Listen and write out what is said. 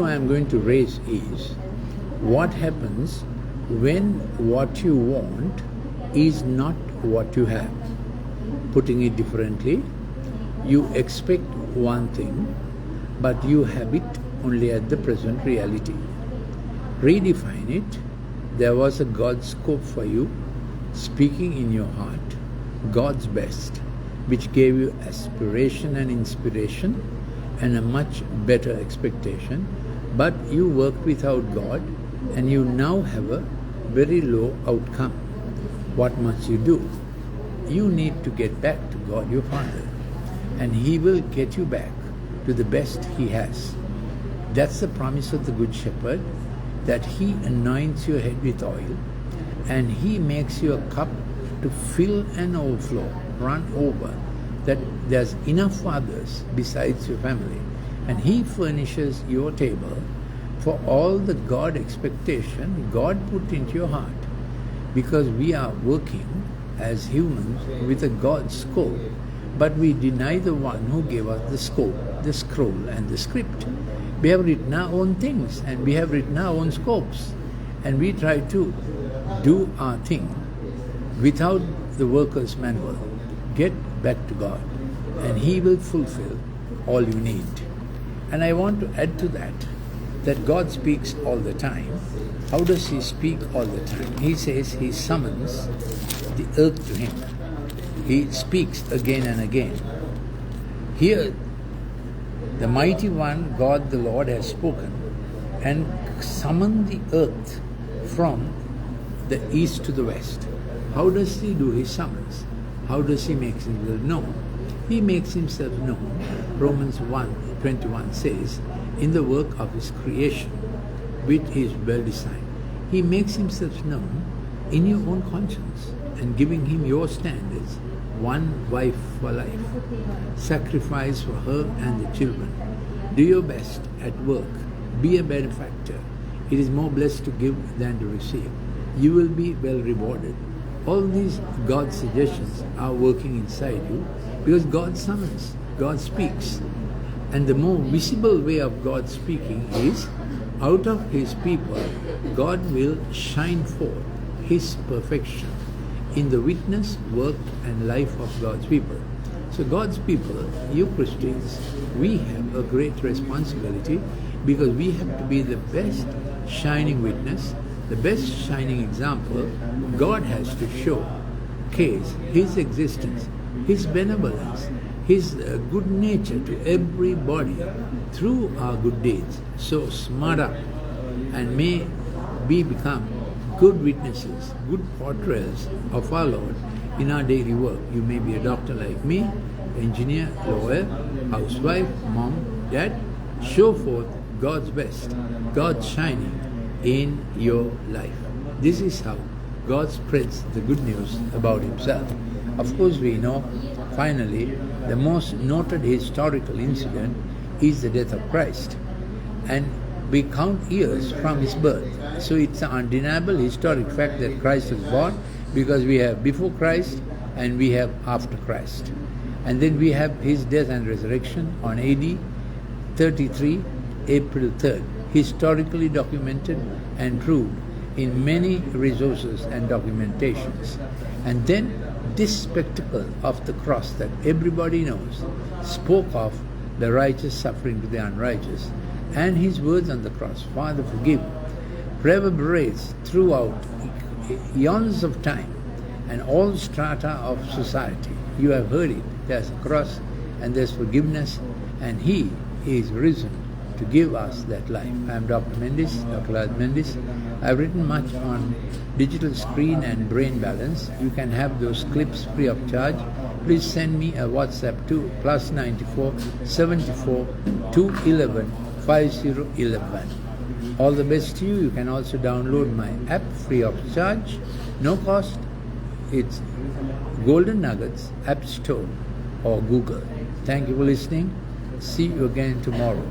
issue I am going to raise is what happens when what you want is not what you have. Putting it differently, you expect one thing, but you have it only at the present reality. Redefine it. There was a God's scope for you, speaking in your heart, God's best, which gave you aspiration and inspiration and a much better expectation, but you worked without God and you now have a very low outcome. What must you do? You need to get back to God, your Father, and He will get you back to the best He has. That's the promise of the Good Shepherd, that He anoints your head with oil and He makes your cup to fill and overflow, run over, that there's enough for others besides your family. And He furnishes your table for all the God expectation God put into your heart. Because we are working as humans with a God scope, but we deny the one who gave us the scope, the scroll and the script. We have written our own things and we have written our own scopes, and we try to do our thing without the worker's manual. Get back to God and He will fulfill all you need. And I want to add to that God speaks all the time. How does He speak all the time? He says He summons the earth to Him. He speaks again and again. Here, the mighty one, God the Lord, has spoken and summoned the earth from the east to the west. How does He do His summons? How does He make Himself known? He makes Himself known. Romans 1:21 says, in the work of His creation, which is well designed. He makes Himself known in your own conscience and giving Him your standards. One wife for life. Sacrifice for her and the children. Do your best at work. Be a benefactor. It is more blessed to give than to receive. You will be well rewarded. All these God's suggestions are working inside you because God summons, God speaks. And the more visible way of God speaking is out of His people, God will shine forth His perfection in the witness, work and life of God's people. So God's people, you Christians, we have a great responsibility because we have to be the best shining witness, the best shining example. God has to showcase His existence, His benevolence, His good nature to everybody through our good deeds. So smart up and may we become good witnesses, good portrayals of our Lord in our daily work. You may be a doctor like me, engineer, lawyer, housewife, mom, dad. Show forth God's best, God's shining in your life. This is how God spreads the good news about Himself. Of course, we know, finally, the most noted historical incident is the death of Christ. And we count years from His birth. So it's an undeniable historic fact that Christ was born, because we have before Christ and we have after Christ. And then we have His death and resurrection on AD 33, April 3rd, historically documented and proved in many resources and documentations. And then this spectacle of the cross that everybody knows spoke of the righteous suffering to the unrighteous, and His words on the cross, Father forgive, reverberates throughout eons of time and all strata of society. You have heard it. There's a cross and there's forgiveness, and He is risen to give us that life. I am Dr. Mendis, Dr. Lad Mendis. I've written much on digital screen and brain balance. You can have those clips free of charge. Please send me a WhatsApp to +94 74 211 5011. All the best to you. You can also download my app free of charge, no cost. It's Golden Nuggets App Store or Google. Thank you for listening. See you again tomorrow.